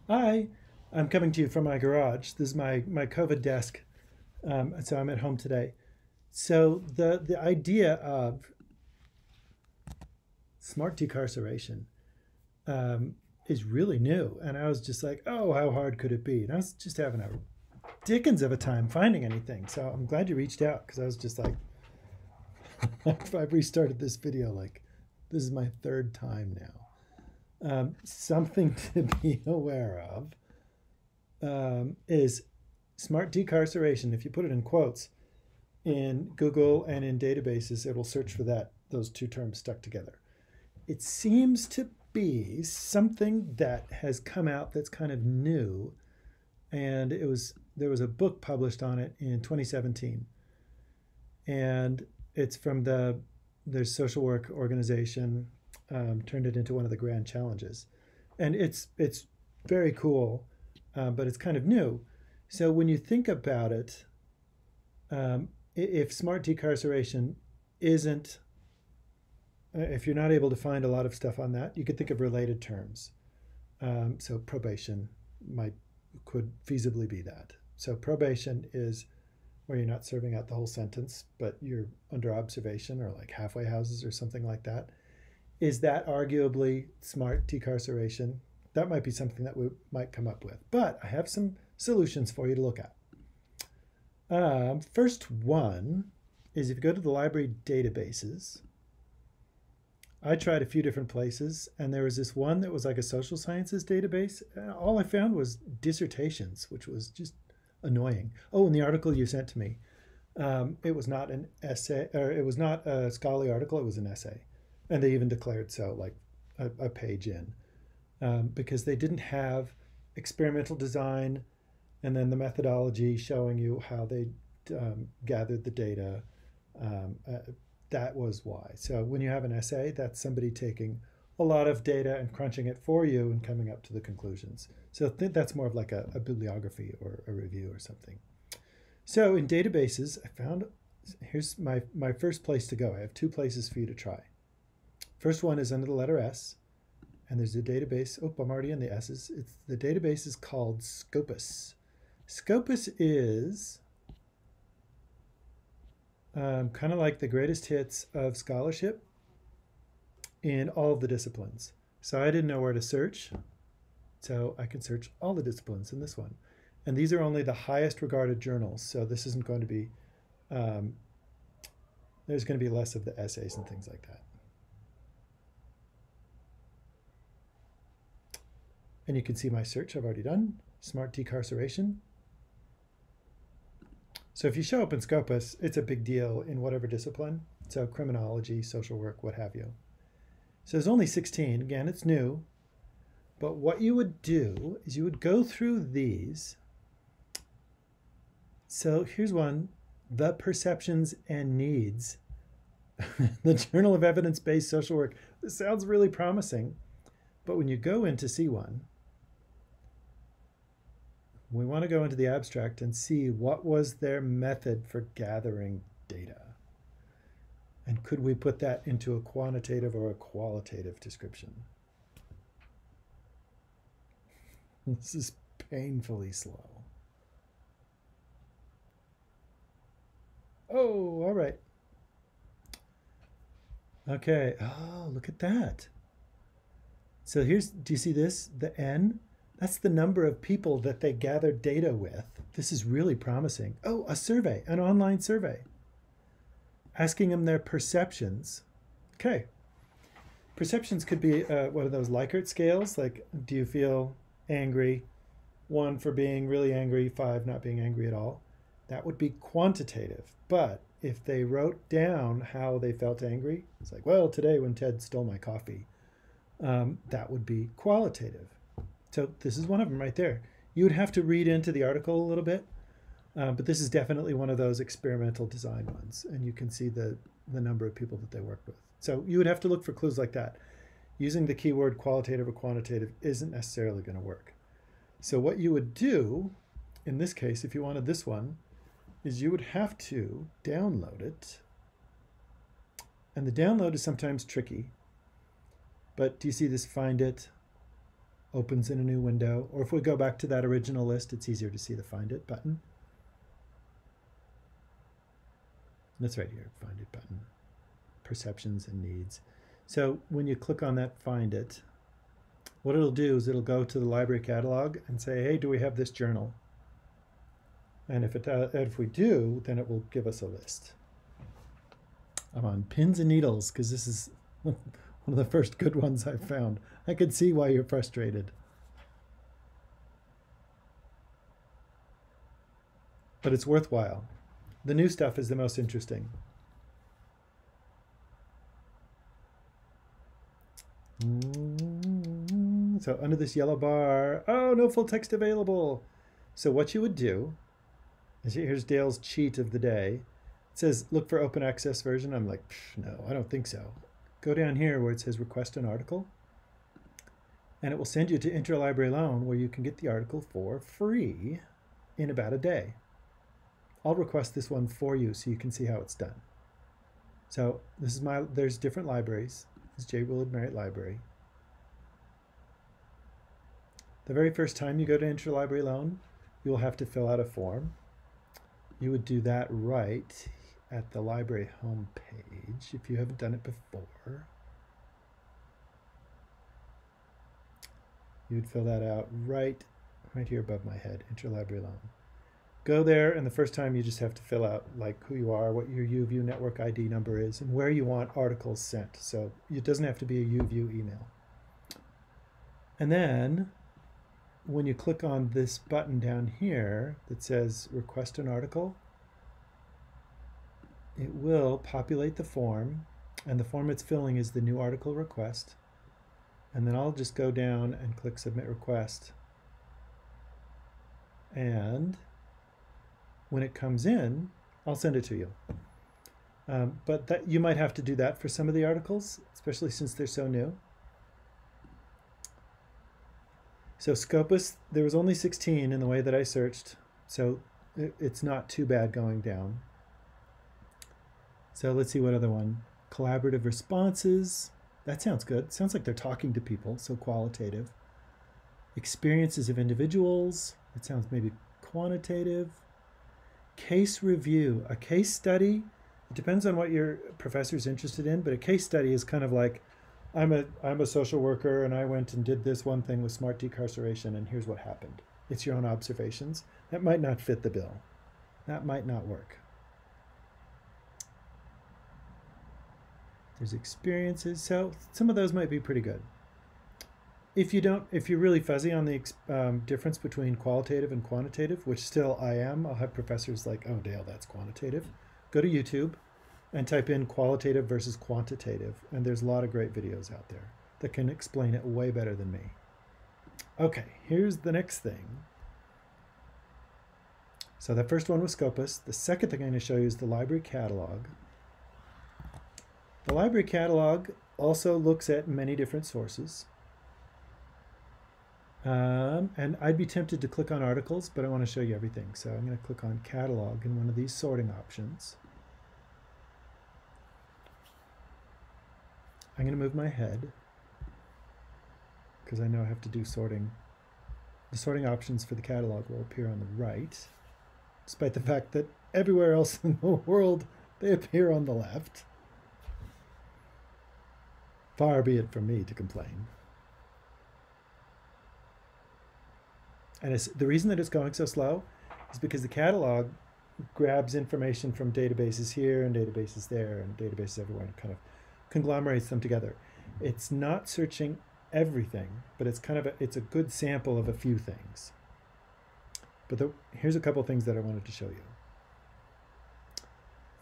Hi, I'm coming to you from my garage. This is my COVID desk, so I'm at home today. So the idea of smart decarceration um, is really new, and I was just like, oh, how hard could it be? And I was just having a dickens of a time finding anything. So I'm glad you reached out because I was just like, I've restarted this video like this is my third time now. Something to be aware of is smart decarceration. If you put it in quotes in Google and in databases, it will search for those two terms stuck together. It seems to be something that has come out that's kind of new, and there was a book published on it in 2017, and it's from there's social work organization, turned it into one of the grand challenges, and it's very cool, but it's kind of new. So when you think about it, if smart decarceration isn't, if you're not able to find a lot of stuff on that, you could think of related terms. So probation might could feasibly be that. So probation is where you're not serving out the whole sentence, but you're under observation or like halfway houses or something like that. Is that arguably smart decarceration? That might be something that we might come up with. But I have some solutions for you to look at. First one is if you go to the library databases, I tried a few different places, and there was this one that was like a social sciences database. All I found was dissertations, which was just annoying. Oh, and the article you sent to me, it was not an essay, or it was not a scholarly article, it was an essay. And they even declared so, like a page in, because they didn't have experimental design and then the methodology showing you how they gathered the data. Um, uh, that was why. So when you have an essay, that's somebody taking a lot of data and crunching it for you and coming up to the conclusions. So that's more of like a bibliography or a review or something. So in databases, I found, here's my first place to go. I have two places for you to try. First one is under the letter S, and there's a database. Oh, I'm already in the S's. The database is called Scopus. Scopus is kind of like the greatest hits of scholarship in all of the disciplines. So I didn't know where to search, so I can search all the disciplines in this one. And these are only the highest regarded journals, so this isn't going to be, um, there's going to be less of the essays and things like that. And you can see my search I've already done, smart decarceration. So if you show up in Scopus, it's a big deal in whatever discipline. So criminology, social work, what have you. So there's only 16. Again, it's new. But what you would do is you would go through these. So here's one, the perceptions and needs. The Journal of Evidence-Based Social Work. This sounds really promising. But when you go in to see one, we want to go into the abstract and see what was their method for gathering data. And could we put that into a quantitative or a qualitative description? This is painfully slow. Oh, all right. Okay. Oh, look at that. So here's, do you see this? The N? That's the number of people that they gathered data with. This is really promising. Oh, a survey, an online survey. Asking them their perceptions. Okay. Perceptions could be one of those Likert scales, like do you feel angry? 1 for being really angry, 5 not being angry at all. That would be quantitative. But if they wrote down how they felt angry, it's like, well, today when Ted stole my coffee, that would be qualitative. So this is one of them right there. You would have to read into the article a little bit, but this is definitely one of those experimental design ones, and you can see the number of people that they worked with. So you would have to look for clues like that. Using the keyword qualitative or quantitative isn't necessarily going to work. So what you would do, in this case, if you wanted this one, is you would have to download it. And the download is sometimes tricky. But do you see this find it? opens in a new window. Or if we go back to that original list, it's easier to see the Find It button. That's right here, Find It button. Perceptions and needs. So when you click on that Find It, what it'll do is it'll go to the library catalog and say, hey, do we have this journal? And if we do, then it will give us a list. I'm on pins and needles because this is one of the first good ones I've found. I could see why you're frustrated. But it's worthwhile. The new stuff is the most interesting. So under this yellow bar, oh, no full text available. So what you would do is, here's Dale's cheat of the day. It says, look for open access version. I'm like, no, I don't think so. Go down here where it says request an article, and it will send you to Interlibrary Loan, where you can get the article for free in about a day. I'll request this one for you so you can see how it's done. So this is there's different libraries. This is J. Willard Merritt Library. The very first time you go to Interlibrary Loan, you will have to fill out a form. You would do that right at the library homepage if you haven't done it before. You'd fill that out right here above my head, Interlibrary Loan. Go there, and the first time you just have to fill out like who you are, what your UView network ID number is, and where you want articles sent. So it doesn't have to be a UView email. And then when you click on this button down here that says request an article, it will populate the form, and the form it's filling is the new article request. And then I'll just go down and click submit request. And when it comes in, I'll send it to you. But you might have to do that for some of the articles, especially since they're so new. So Scopus, there was only 16 in the way that I searched, so it's not too bad going down. So let's see what other one. Collaborative responses. That sounds good. Sounds like they're talking to people, so qualitative. Experiences of individuals. It sounds maybe quantitative. Case review. A case study. It depends on what your professor's interested in, but a case study is kind of like, I'm a social worker and I went and did this one thing with smart decarceration and here's what happened. It's your own observations. That might not fit the bill. That might not work. There's experiences, so some of those might be pretty good. If you're really fuzzy on the difference between qualitative and quantitative, which still I am, I'll have professors like, oh, Dale, that's quantitative. Go to YouTube and type in qualitative versus quantitative, and there's a lot of great videos out there that can explain it way better than me. Okay, here's the next thing. So that first one was Scopus. The second thing I'm going to show you is the library catalog. The library catalog also looks at many different sources. And I'd be tempted to click on articles, but I want to show you everything. So I'm going to click on catalog in one of these sorting options. I'm going to move my head because I know I have to do sorting. The sorting options for the catalog will appear on the right, despite the fact that everywhere else in the world they appear on the left. Far be it from me to complain. And the reason that it's going so slow is because the catalog grabs information from databases here and databases there and databases everywhere and kind of conglomerates them together. It's not searching everything, but it's kind of it's a good sample of a few things. But here's a couple things that I wanted to show you.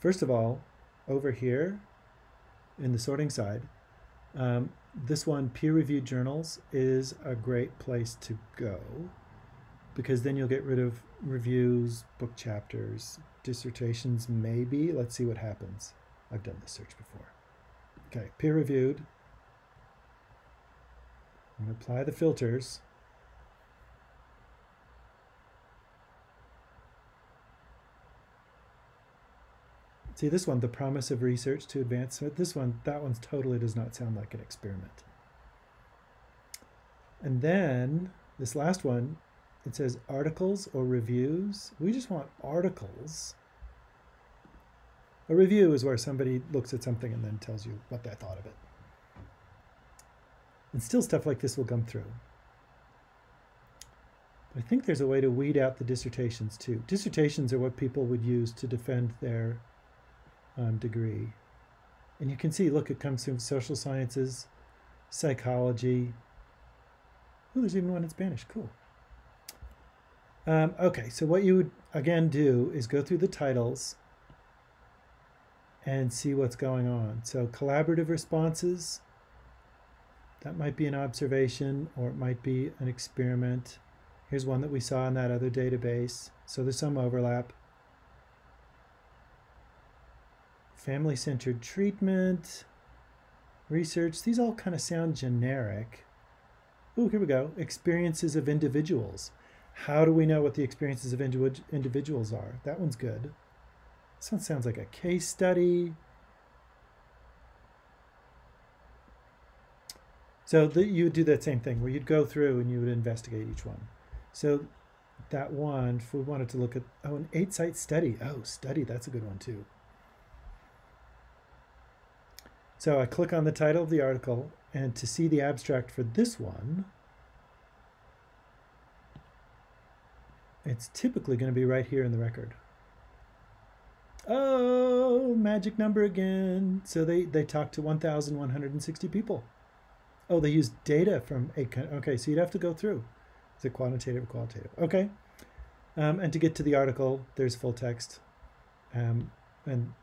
First of all, over here in the sorting side, this one, peer-reviewed journals, is a great place to go because then you'll get rid of reviews, book chapters, dissertations, maybe. Let's see what happens. I've done this search before. Okay, peer-reviewed. I'm going to apply the filters. See this one, the promise of research to advance. This one, that one totally does not sound like an experiment. And then this last one, it says articles or reviews. We just want articles. A review is where somebody looks at something and then tells you what they thought of it. And still stuff like this will come through. But I think there's a way to weed out the dissertations too. Dissertations are what people would use to defend their degree. And you can see, look, it comes from social sciences, psychology. Oh, there's even one in Spanish. Cool. Okay, so what you would, again, do is go through the titles and see what's going on. So collaborative responses, that might be an observation or it might be an experiment. Here's one that we saw in that other database. So there's some overlap. Family-centered treatment, research, these all kind of sound generic. Oh, here we go. Experiences of individuals. How do we know what the experiences of individuals are? That one's good. This one sounds like a case study. So you would do that same thing where you'd go through and you would investigate each one. So that one, if we wanted to look at, oh, an 8-site study. Oh, study, that's a good one too. So I click on the title of the article, and to see the abstract for this one, it's typically going to be right here in the record. Oh, magic number again. So they talked to 1,160 people. Oh, they used data from okay, so you'd have to go through. Is it quantitative or qualitative? Okay. And to get to the article, there's full text. And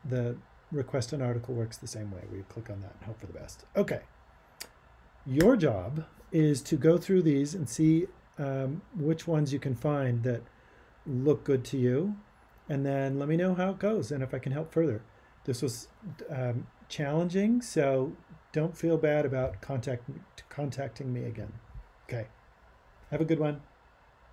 the request an article works the same way, where you click on that and hope for the best. Okay. Your job is to go through these and see which ones you can find that look good to you. And then let me know how it goes and if I can help further. This was challenging, so don't feel bad about contacting me again. Okay. Have a good one.